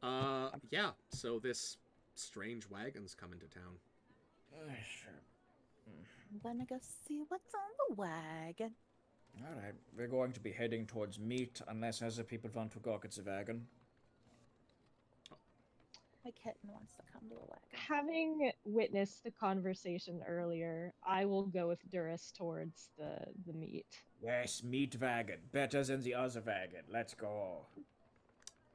Yeah. So this strange wagon's coming to town. Sure. I'm gonna go see what's on the wagon. All right, we're going to be heading towards meat unless other people want to go get the wagon. My kitten wants to come to the wagon. Having witnessed the conversation earlier, I will go with Duras towards the meat. Yes, meat wagon. Better than the other wagon. Let's go.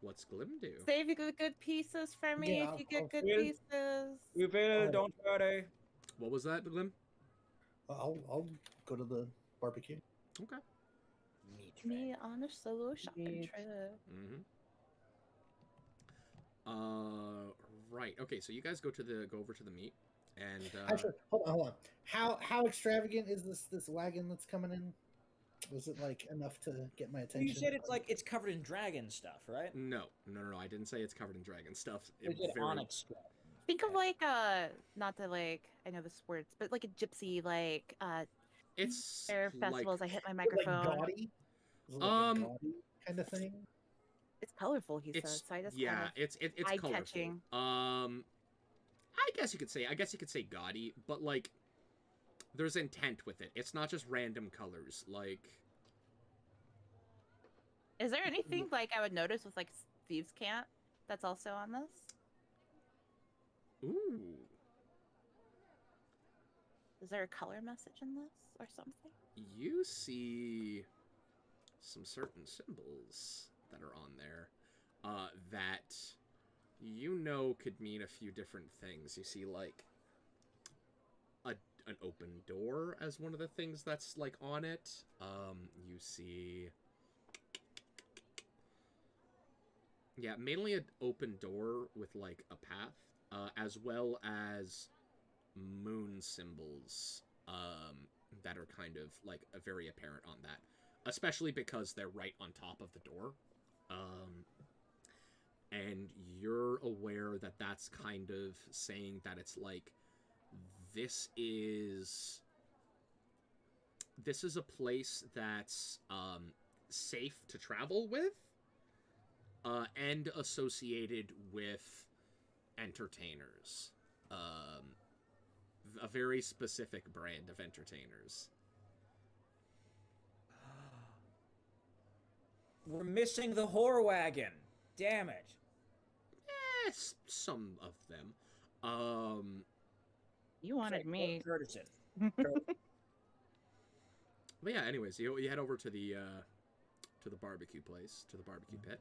What's Glim do? Save you the good pieces for me Yeah, if you get I'll good feel- pieces. We will, Oh. don't worry. What was that, Glim? I'll go to the barbecue. Okay. Meat Me on a solo shopping Meat. trip. Mm-hmm. Right. Okay. So you guys go over to the meat, and Actually, hold on. How extravagant is this wagon that's coming in? Was it like enough to get my attention? You said it's covered in dragon stuff, right? no. I didn't say it's covered in dragon stuff. You said onyx dragon. Think of like not to like I know this words, but like a gypsy like It's fair like festivals. I hit my Is it like microphone. gaudy? Is it like a gaudy kind of thing? It's colorful, he said. it's So I just yeah. kind of It's colorful. eye-catching. I guess you could say gaudy, but like there's intent with it. It's not just random colors. Like Is there anything like I would notice with like thieves' cant that's also on this? ooh. Is there a color message in this or something? You see some certain symbols that are on there that you know could mean a few different things. You see like an open door as one of the things that's like on it. You see mainly an open door with like a path, as well as moon symbols that are kind of like very apparent on that, especially because they're right on top of the door. And you're aware that that's kind of saying that it's like this is a place that's safe to travel with, and associated with entertainers. A very specific brand of entertainers. We're missing the whore wagon. Damn it. Yes, some of them. You wanted me. Curtison. But yeah, anyways, you head over to the barbecue place, to the barbecue pit.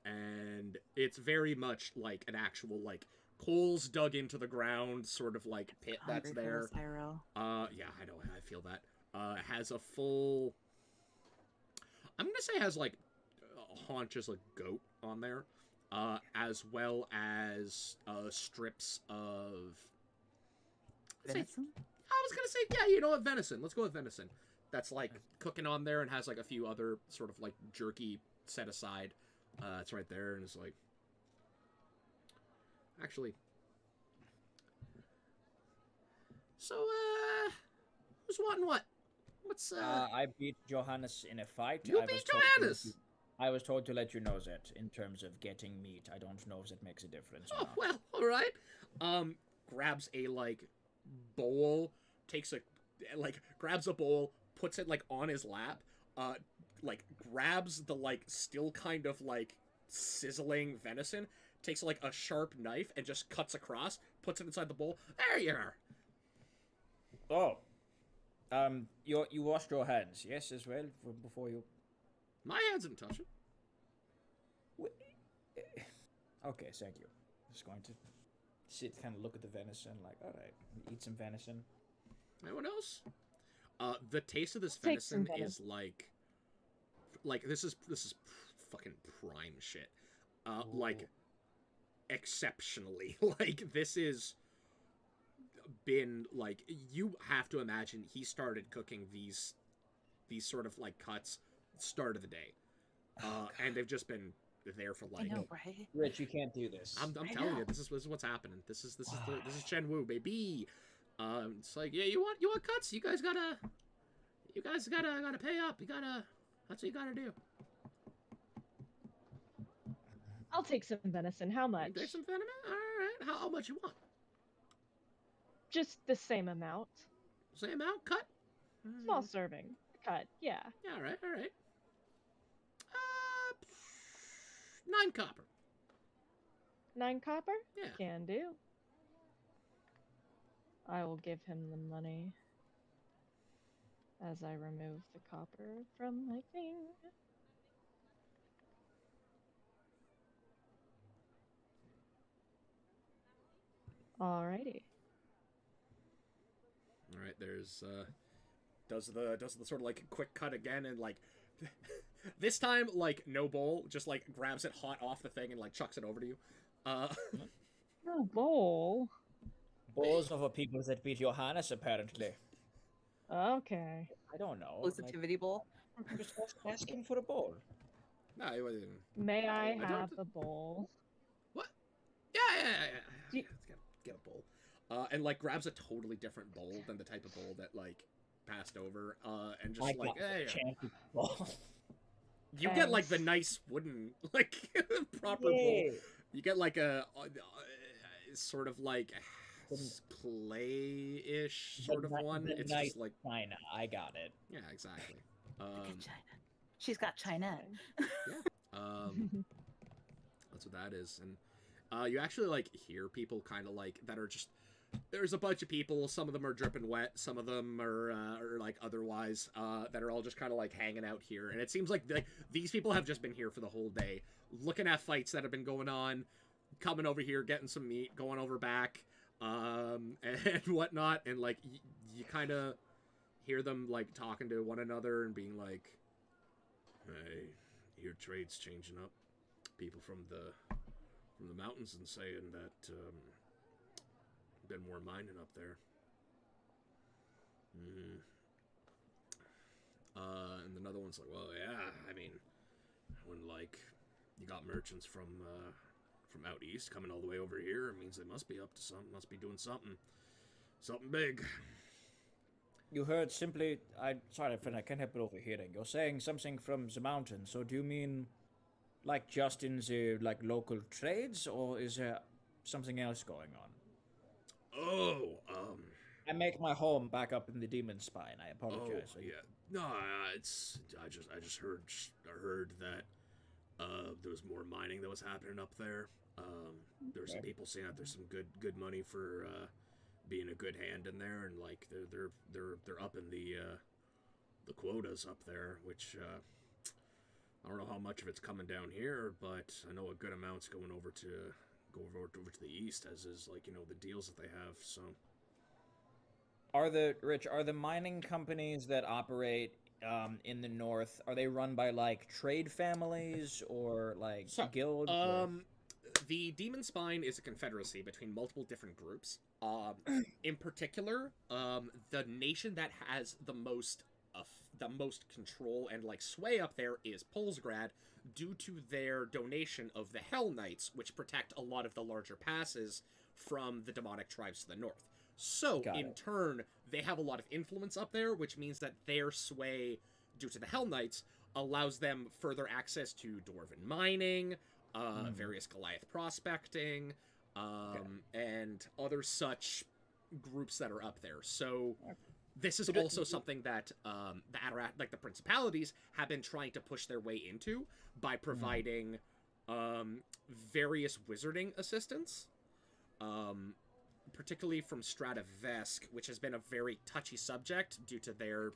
And it's very much like an actual like coals dug into the ground sort of like pit that's Hungry for there. this IRL. Yeah, I know, I feel that. It has a full, I'm gonna say it has like haunches a goat on there, as well as strips of Venison? I was gonna say, yeah, you know what, venison. Let's go with venison. That's like cooking on there and has like a few other sort of like jerky set aside. It's right there, and it's like, actually. So, who's wanting what? What's I beat Johannes in a fight. You I beat was told Johannes? I was told to let you know that in terms of getting meat. I don't know if that makes a difference or Oh, not. well, all right. Grabs a like bowl, takes a like grabs a bowl, puts it like on his lap, like grabs the like still kind of like sizzling venison, takes like a sharp knife and just cuts across, puts it inside the bowl. There you are. Oh. You washed your hands, yes, as well, before you... My hands didn't touch it. Okay, thank you. Just going to sit, kind of look at the venison, like, all right, eat some venison. Anyone else? The taste of this Take some venison is like this is fucking prime shit. Like exceptionally. Like this is been like, you have to imagine he started cooking these sort of like cuts start of the day. And they've just been there for I like know, right? Rich, you can't do this. I'm I telling know. you, this is what's happening. This is Chen Wu, baby. It's like, yeah, you want cuts? You guys gotta pay up. That's what you gotta do. I'll take some venison. How much? Take some venom. All right. How much you want? Just the same amount. Same amount cut. Small serving. Cut. Yeah. Yeah. All right. All right. 9 copper. 9 copper? Yeah. Can do. I will give him the money as I remove the copper from my thing. Alrighty. All right. There's does the sort of like quick cut again and like this time like no bowl just like grabs it hot off the thing and like chucks it over to you. No bowl. Balls of a people that beat Johannes, apparently. Okay. I don't know. Positivity bowl. I'm just asking for a bowl. No, it wasn't. May I don't- have a bowl? What? Yeah. Do- Let's get a bowl. And like grabs a totally different bowl than the type of bowl that like passed over. And just I like, got the hey, champion bowl. you get like the Thanks. nice wooden like proper bowl. Yay. You get like a sort of like clay-ish sort of one. The It's nice just like China. I got it. yeah, exactly. Look at China. She's got China. That's what that is, and you actually like hear people kind of like that are just. There's a bunch of people. Some of them are dripping wet. Some of them are like otherwise that are all just kind of like hanging out here. And it seems like these people have just been here for the whole day, looking at fights that have been going on, coming over here, getting some meat, going over back, and whatnot. And like you kind of hear them like talking to one another and being like, "Hey, your trade's changing up. People from the mountains and saying that." Been more mining up there. And another one's like, well, yeah, I mean, when like you got merchants from out east coming all the way over here, it means they must be up to something, must be doing something big. You heard simply. Sorry, friend, I can't help but overhearing. You're saying something from the mountain. So do you mean, like, just in the like local trades, or is there something else going on? Oh, I make my home back up in the demon spine. I oh, apologize. yeah. No, it's I just heard that there was more mining that was happening up there. There were some people saying that there's some good money for being a good hand in there, and like they're up in the quotas up there, which I don't know how much of it's coming down here, but I know a good amount's going over to the east, as is like the deals that they have. So Are the mining companies that operate in the north, are they run by like trade families or like guilds? The Demon Spine is a confederacy between multiple different groups. In particular, the nation that has the most control and like sway up there is Polsgrad, due to their donation of the Hell Knights, which protect a lot of the larger passes from the demonic tribes to the north. So, in turn, they have a lot of influence up there, which means that their sway, due to the Hell Knights, allows them further access to dwarven mining, various Goliath prospecting, and other such groups that are up there. So this is also something that the principalities have been trying to push their way into by providing various wizarding assistance, particularly from Stratavesk, which has been a very touchy subject due to their,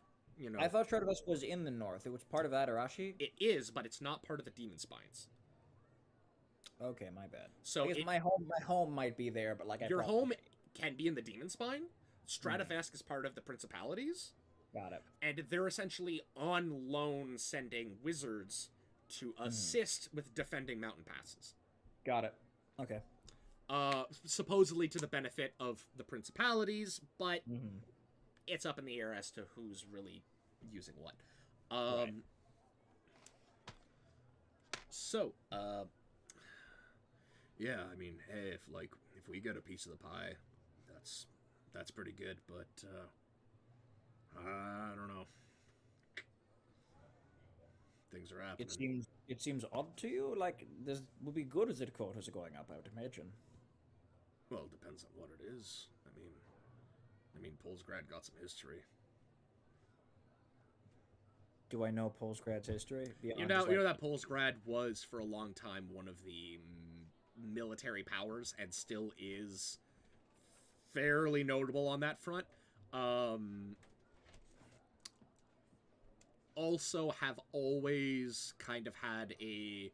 I thought Stratavesk was in the north. It was part of Adarashi? It is, but it's not part of the Demon Spines. Okay, my bad. So I guess my home might be there, but like your home can be in the Demon Spine. Stratavesk is part of the principalities. Got it. And they're essentially on loan sending wizards to assist with defending mountain passes. Got it. Okay. Supposedly to the benefit of the principalities, but it's up in the air as to who's really using what. Right. So, yeah, I mean, hey, if we get a piece of the pie, that's pretty good, but I don't know. things are happening. It seems odd to you. Like this would be good as the quotas are going up. I would imagine. Well, it depends on what it is. I mean, Polsgrad got some history. Do I know Polsgrad's history? You know that Polsgrad was for a long time one of the military powers, and still is fairly notable on that front. Also have always kind of had a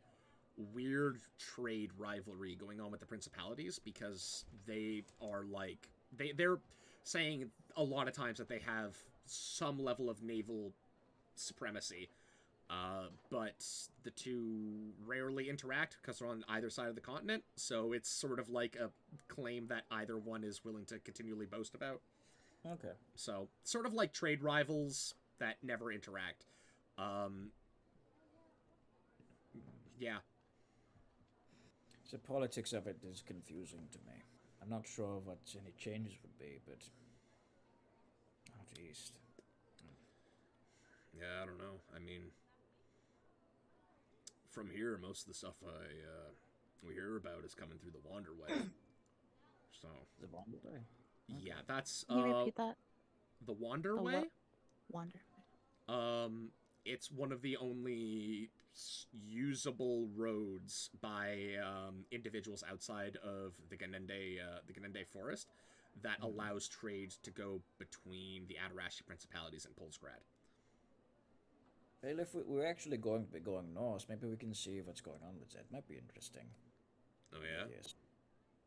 weird trade rivalry going on with the principalities, because they are like they're saying a lot of times that they have some level of naval supremacy, but the two rarely interact because they're on either side of the continent, so it's sort of like a claim that either one is willing to continually boast about. Okay. So sort of like trade rivals that never interact. Yeah. The politics of it is confusing to me. I'm not sure what any changes would be, but out east. Yeah, I don't know. I mean, from here, most of the stuff we hear about is coming through the Wanderway. So The Wanderway. yeah, that's Can you repeat that? the Wanderway. Wander. It's one of the only usable roads by individuals outside of the Ganende forest that allows trade to go between the Adarashi principalities and Polsgrad. Well, if we're actually going to be going north, maybe we can see what's going on with that. Might be interesting. Oh yeah. Yes.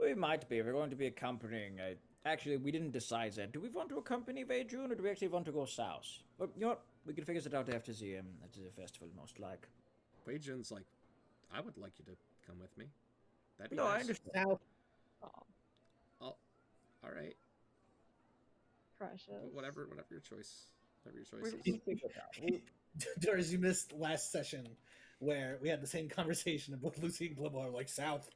We might be. We're going to be accompanying. Actually, we didn't decide that. Do we want to accompany Weijun, or do we actually want to go south? Well, you know what? We can figure that out after the festival, most like. Weijun's like, I would like you to come with me. That'd be No, I nice. understand. South. Oh, All right. precious. Whatever your choice. Whatever your choice We'll is. figure it out. Doris, you missed last session where we had the same conversation of both Lucy and Glimmer like south.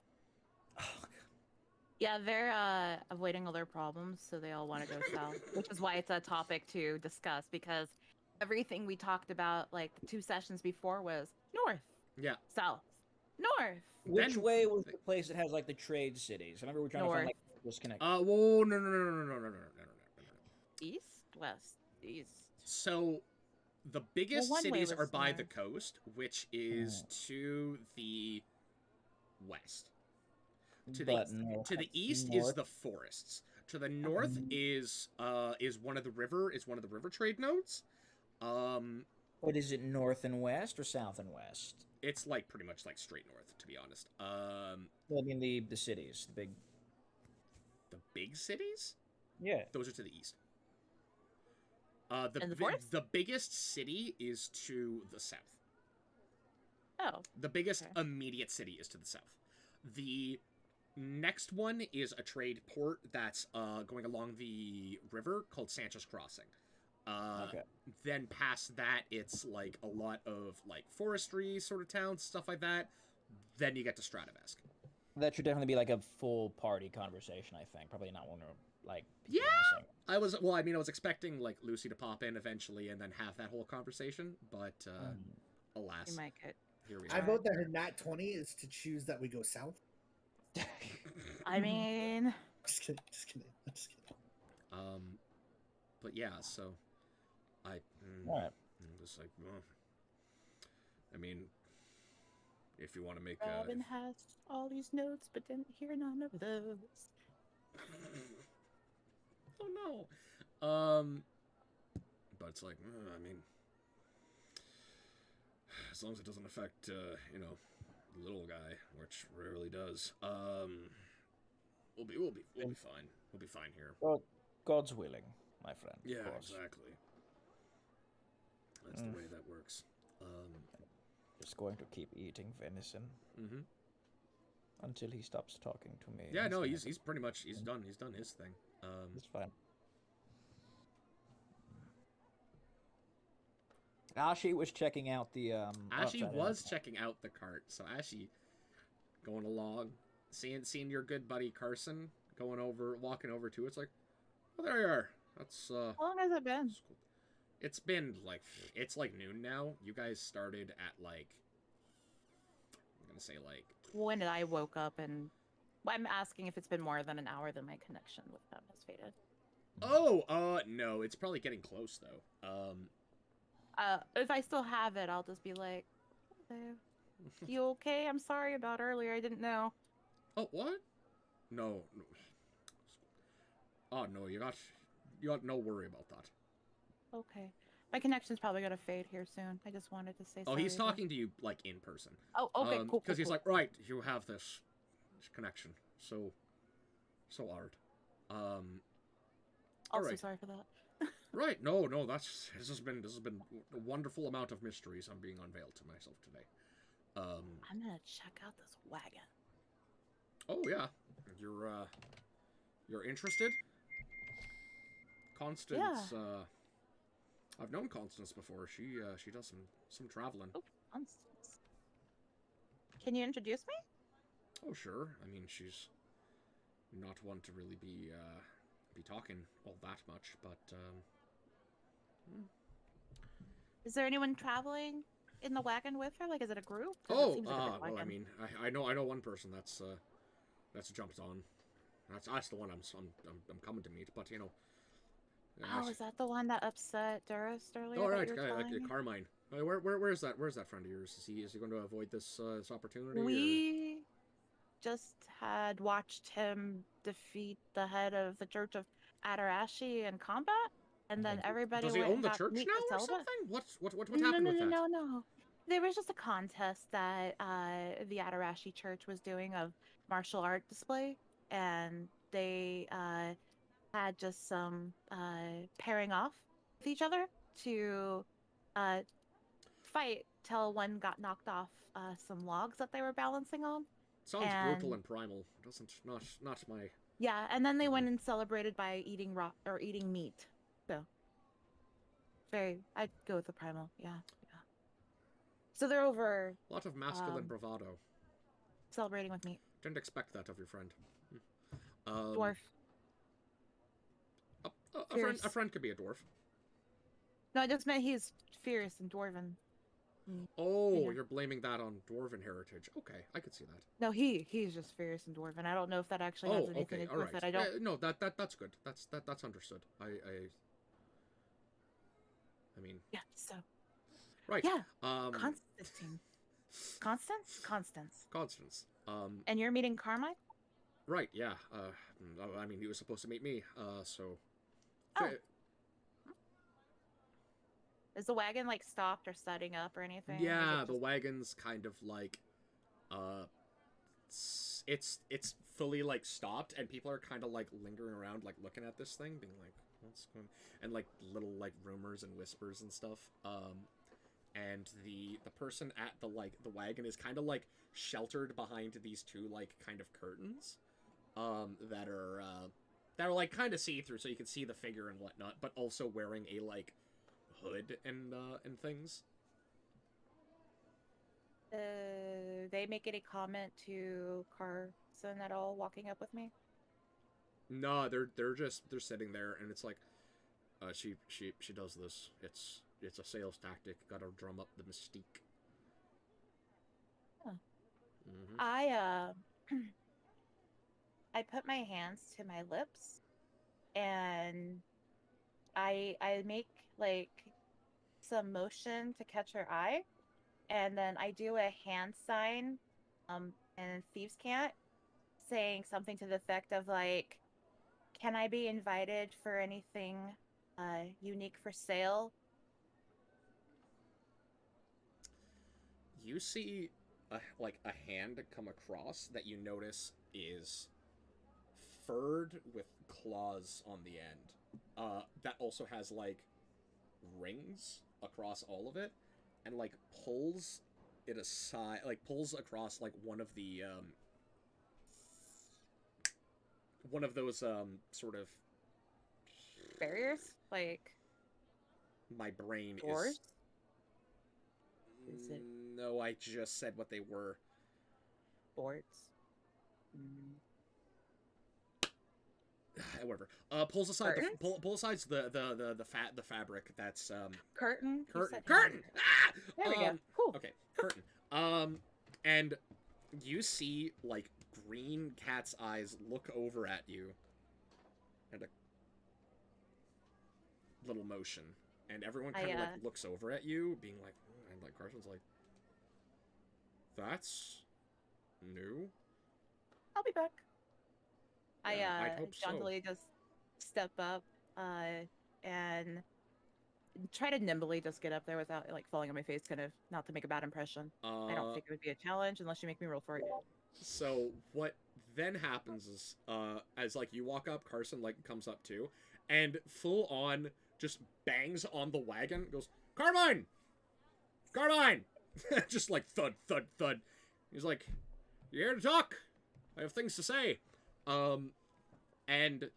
Yeah, they're avoiding all their problems, so they all want to go south, which is why it's a topic to discuss, because everything we talked about like the 2 sessions before was north, Yeah. south, north. Which Then- way was the place that has like the trade cities? I remember we were trying to find like disconnect. Whoa, no. East, west, east. So, the biggest one way cities was are by the north. coast, which is to the west. To the But no, to the that's east is north. the forests. To the north is one of the river trade nodes. What is it, north and west or south and west? It's like pretty much like straight north, to be honest. Well, I mean the cities, the big. The big cities, Yeah. those are to the east. And the forest? The biggest city is to the south. Oh, The biggest Okay. immediate city is to the south. The next one is a trade port that's going along the river called Sanchez Crossing. Okay. Then past that, it's like a lot of like forestry sort of towns, stuff like that. Then you get to Stratovesk. That should definitely be like a full party conversation. I think probably not one or like. Yeah! missing. I was expecting like Lucy to pop in eventually and then have that whole conversation, but alas, you might get. here we I are. vote that her nat 20 is to choose that we go south. I mean, Just kidding. I'm just kidding. But yeah, so I'm Alright. just like, well, I mean, if you want to make Robin has all these notes, but didn't hear none of those. oh no, but it's like, I mean, as long as it doesn't affect, the little guy, which rarely does, we'll be fine. We'll be fine here. Well, God's willing, my friend. of Yeah, course. exactly. That's the way that works. Just going to keep eating venison Mhm. until he stops talking to me. Yeah, and no, stuff. he's pretty much he's done his thing. It's fine. Ashi was checking out the Ashy sorry, was checking out the cart, so Ashy going along, seeing your good buddy Carson walking over to it. It's like, oh, there you are. That's How long has it been? that's cool. It's been like it's like noon now. You guys started at like I'm gonna say like When I woke up, and well, I'm asking if it's been more than an hour, then my connection with them has faded. no, it's probably getting close though. If I still have it, I'll just be like, "Hello. You okay? I'm sorry about earlier. I didn't know." Oh, what? No, no. Oh no, you got no worry about that. Okay. My connection's probably gonna fade here soon. I just wanted to say Oh, sorry. he's talking to you like in person. Oh, okay, cool. Because he's cool. like, right, you have this connection, so hard. All Also right, sorry for that. right. No, this has been a wonderful amount of mysteries I'm being unveiled to myself today. I'm gonna check out this wagon. Oh yeah, you're interested? Constance, I've known Constance before. She does some traveling. Oh, Constance. Can you introduce me? Oh sure. I mean, she's not one to really be talking all that much, but Is there anyone traveling in the wagon with her? Like, is it a group? 'Cause it oh, seems like a big well, I wagon. mean, I know one person that's jumped on. That's the one I'm coming to meet, but you know. Oh, is that the one that upset Durst earlier All that right, you were telling me? Carmine. Where's that friend of yours? Is he going to avoid this opportunity? We just had watched him defeat the head of the Church of Adarashi in combat, and then everybody Does he went own and the got church meat now to or celebrate. something? What No, happened no, with no, that? no, no. There was just a contest that the Adarashi Church was doing of martial art display, and they had just some pairing off with each other to uh, fight till one got knocked off some logs that they were balancing on. Sounds brutal And and primal. Doesn't not my. yeah, and then they went and celebrated by eating raw or eating meat. So very, I'd go with the primal. Yeah, yeah. So they're over A lot of masculine um, bravado. celebrating with meat. Didn't expect that of your friend. Dwarf. A friend could be a dwarf. No, I just meant he's fierce and dwarven. Oh, Yeah. you're blaming that on dwarven heritage. Okay, I could see that. No, he's just fierce and dwarven. I don't know if that actually has anything okay, to all do right. with it. I don't. No, that's good. That's understood. I mean, Yeah. So. right. Yeah. Constantine. Constance. Constance. And you're meeting Carmine? Right. Yeah. I mean, he was supposed to meet me. So. Oh. Is the wagon like stopped or setting up or anything? Yeah, just... the wagon's kind of like, it's fully like stopped, and people are kind of like lingering around, like looking at this thing, being like, what's going, and like little like rumors and whispers and stuff. And the person at the wagon is kind of like sheltered behind these two like kind of curtains, that are like kind of see through, so you can see the figure and whatnot, but also wearing a like hood and things. They make any comment to Carson at all walking up with me? No, they're sitting there, and it's like, she does this. It's a sales tactic. Got to drum up the mystique. Huh. Mm-hmm. I put my hands to my lips, and I make like some motion to catch her eye, and then I do a hand sign, and thieves can't, saying something to the effect of like, "Can I be invited for anything unique for sale?" You see a hand come across that you notice is furred with claws on the end. That also has like rings across all of it, and like pulls it aside, like pulls across like one of those sort of Barriers? Like my brain doors? Is it no, I just said what they were. boards? whatever. Pulls aside Curtains? pull aside the fabric that's Curtain. You curtain said curtain. hand. Ah! There we go. Cool. Okay, curtain. And you see like green cat's eyes look over at you, and a little motion, and everyone kind of like looks over at you, being like, and like Carson's like, "That's new." I'll be back. Yeah, I'd hope so. jauntily just step up and try to nimbly just get up there without like falling on my face, kind of not to make a bad impression. I don't think it would be a challenge unless you make me roll for it. So what then happens is, as like you walk up, Carson like comes up too, and full on just bangs on the wagon, goes, Carmine! Carmine! Just like thud, thud, thud. He's like, you here to talk? I have things to say. And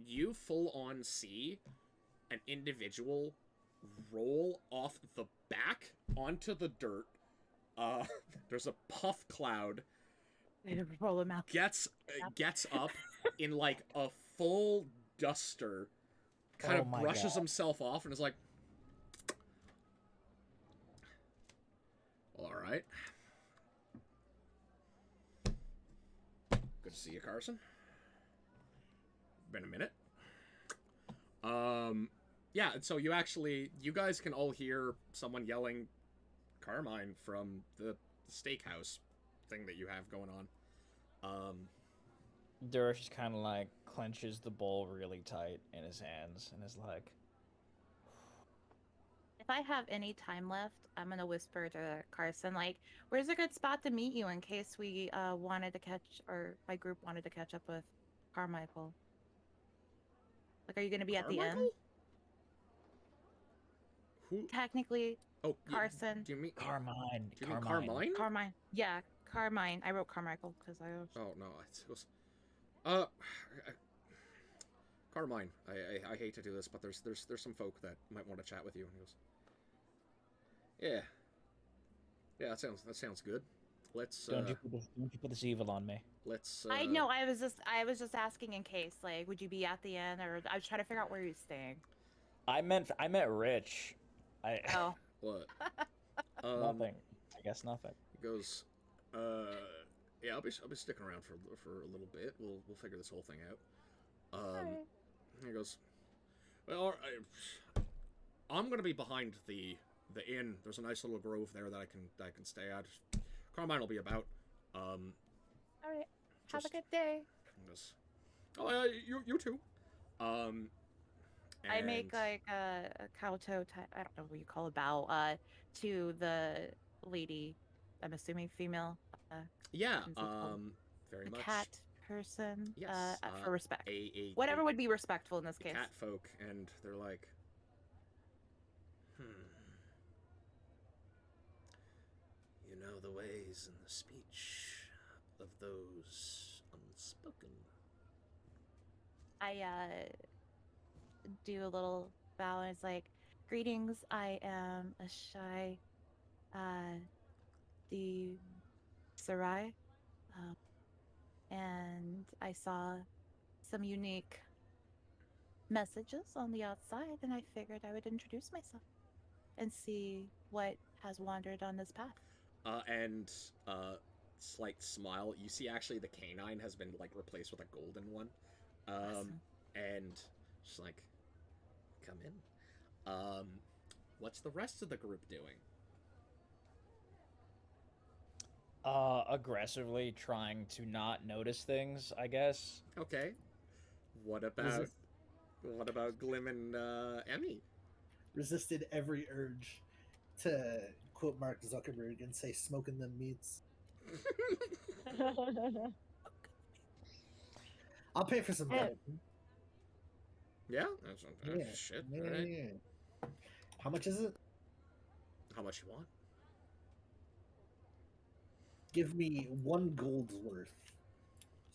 you full on see an individual roll off the back onto the dirt. There's a puff cloud. Roll him out. Gets up in like a full duster, kind of brushes himself off, and is like, "All right, good to see you, Carson. Been a minute." Yeah. And so you guys can all hear someone yelling, "Carmine" from the steakhouse thing that you have going on. Durish just kind of like clenches the bowl really tight in his hands and is like, If I have any time left, I'm gonna whisper to Carson, like, where's a good spot to meet you in case we wanted to catch, or my group wanted to catch up with Carmichael? Like, are you gonna be at the end? Carmichael? Who? Technically, Oh, Carson. Do you mean Carmine. Do you mean Carmine? Carmine. Yeah, Carmine. I wrote Carmichael because I was... Oh no, it was. Carmine. I hate to do this, but there's some folk that might want to chat with you. And he goes, yeah, that sounds good. Let's. Don't you put this evil on me? Let's. I know. I was just asking in case. Like, would you be at the end, or I was trying to figure out where you're staying. I meant Rich. Oh. What? Nothing. I guess nothing. He goes, yeah, I'll be sticking around for a little bit. We'll figure this whole thing out. Alright. He goes, well, I'm gonna be behind the inn. There's a nice little grove there that I can stay at. Carmine will be about. All right. Have a good day. He goes, oh, you too. I make like a kowtow type. I don't know what you call a bow. To the lady. I'm assuming female. Yeah. a Very much. cat person. Yes. For respect. Whatever would be respectful in this case. Cat folk, and they're like, you know the ways and the speech of those unspoken. I do a little bow and it's like, greetings, I am a shy the Sarai, and I saw some unique messages on the outside, and I figured I would introduce myself and see what has wandered on this path. And slight smile. You see, actually, the canine has been like replaced with a golden one. Awesome. And she's like, come in. What's the rest of the group doing? Aggressively trying to not notice things, I guess. Okay. What about Glim and Emmy? Resisted every urge to quote Mark Zuckerberg and say smoking them meats. I'll pay for some Yeah. bacon. Yeah? That's shit. Yeah, All right. yeah. How much is it? How much you want? Give me 1 gold's worth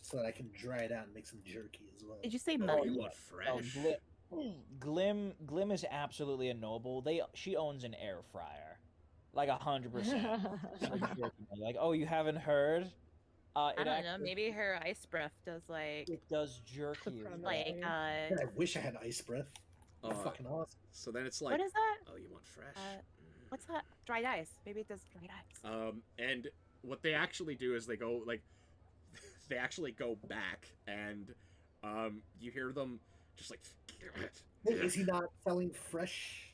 so that I can dry it out and make some jerky as well. Did you say Oh, money? you want fresh? Glim is absolutely a noble. She owns an air fryer, like 100%. Like, oh, you haven't heard? I It don't know. actually- Maybe her ice breath does like It does jerk you. Surprise. like Man, I wish I had ice breath. Fucking awesome. So then it's like, what is that? oh, you want fresh? What's that? Dried ice. Maybe it does dried ice. And what they actually do is they go like, they actually go back, and you hear them just like, Wait, is he not selling fresh?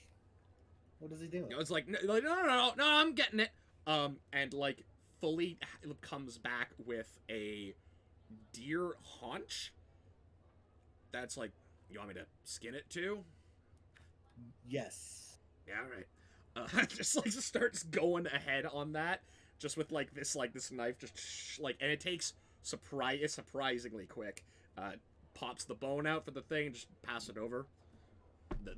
What is he doing? It's like, no, I'm getting it. And like fully comes back with a deer haunch. That's like, you want me to skin it too? Yes. Yeah, all right. Just starts going ahead on that, just with like this knife, just like, and it takes surprisingly quick. Pops the bone out for the thing, just pass it over.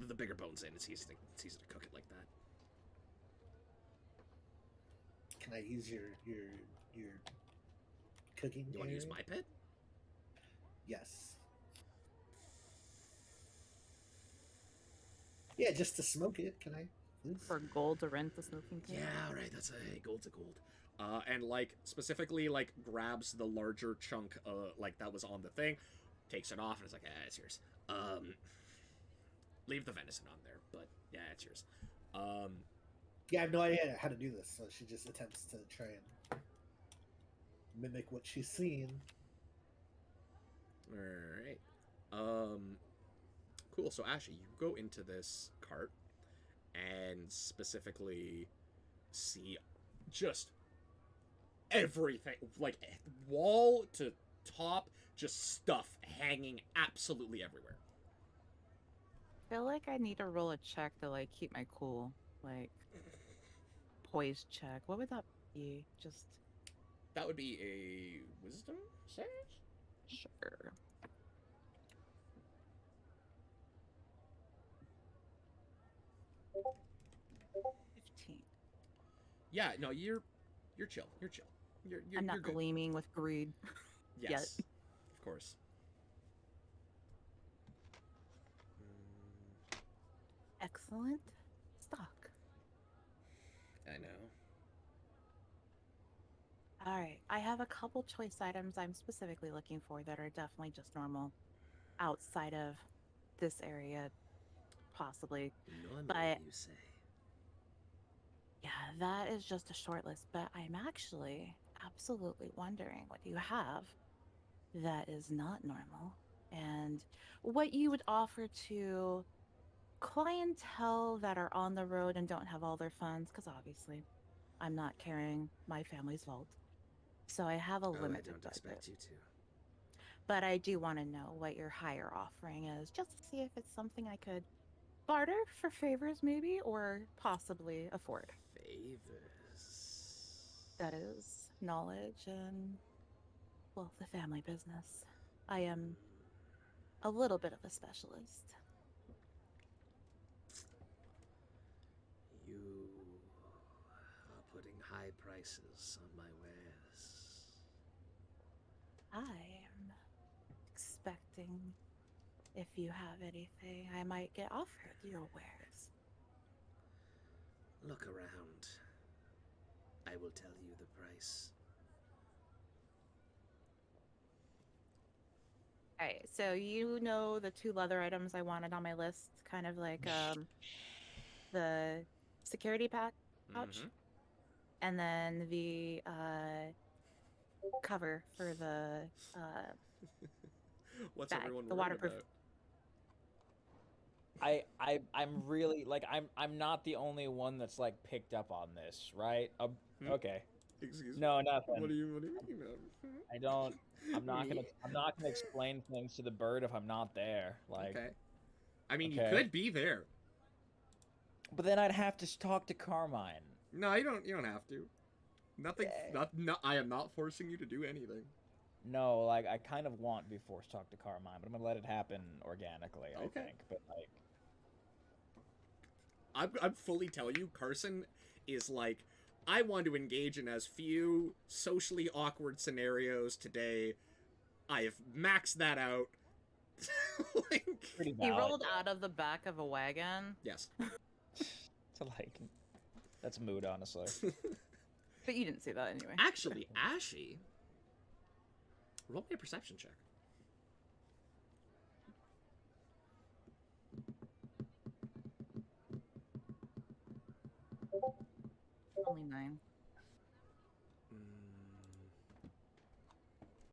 The bigger bone's in. It's easy to cook it like that. Can I use your cooking? You want to use area? my pit? Yes. Yeah, just to smoke it. Can I? Please? For gold to rent the smoking pit. Yeah, right. That's a gold to gold. And like specifically like grabs the larger chunk like that was on the thing, takes it off, and it's like, it's yours. Leave the venison on there, but yeah, it's yours. Yeah, I have no idea how to do this, so she just attempts to try and mimic what she's seen. All right. Cool. So Ashley, you go into this cart and specifically see just everything, like wall to top, just stuff hanging absolutely everywhere. I feel like I need to roll a check to like keep my cool, like poise check. What would that be? Just That would be a wisdom save? sure. Yeah, no, you're chill. You're chill. You're I'm not you're good. gleaming with greed. Yes. yet. Of course. Excellent stock. I know. All right, I have a couple choice items I'm specifically looking for that are definitely just normal outside of this area, possibly. Normally, But- you say. Yeah, that is just a short list, but I'm actually absolutely wondering what you have that is not normal and what you would offer to clientele that are on the road and don't have all their funds, because obviously I'm not carrying my family's vault. So I have a Oh, I limited don't budget. expect you to. But I do want to know what your higher offering is, just to see if it's something I could barter for favors, maybe, or possibly afford. Favors. That is knowledge and, well, the family business. I am a little bit of a specialist. You are putting high prices on my wares. I'm expecting, if you have anything, I might get offered your wares. Look around. I will tell you the price. Alright, so you know the 2 leather items I wanted on my list, kind of like the security pack pouch, Mhm. and then the cover for the What's bag, everyone the worried waterproof. about? I'm really like I'm not the only one that's like picked up on this, right? Hmm? Okay. Excuse me. No, nothing. What do you mean? I don't. I'm not Me? gonna explain things to the bird if I'm not there. Like, Okay. I mean, okay. you could be there. but then I'd have to talk to Carmine. No, you don't. You don't have to. Nothing. Yeah. No, I am not forcing you to do anything. No, like I kind of want to be forced to talk to Carmine, but I'm gonna let it happen organically. I Okay. think, but like, I'm fully tell you, Carson is like, I want to engage in as few socially awkward scenarios today. I have maxed that out. Like, pretty He valid. rolled out of the back of a wagon, yes. To like, that's mood, honestly. but you didn't see that anyway. Actually, Ashy, Roll me a perception check. Only 9.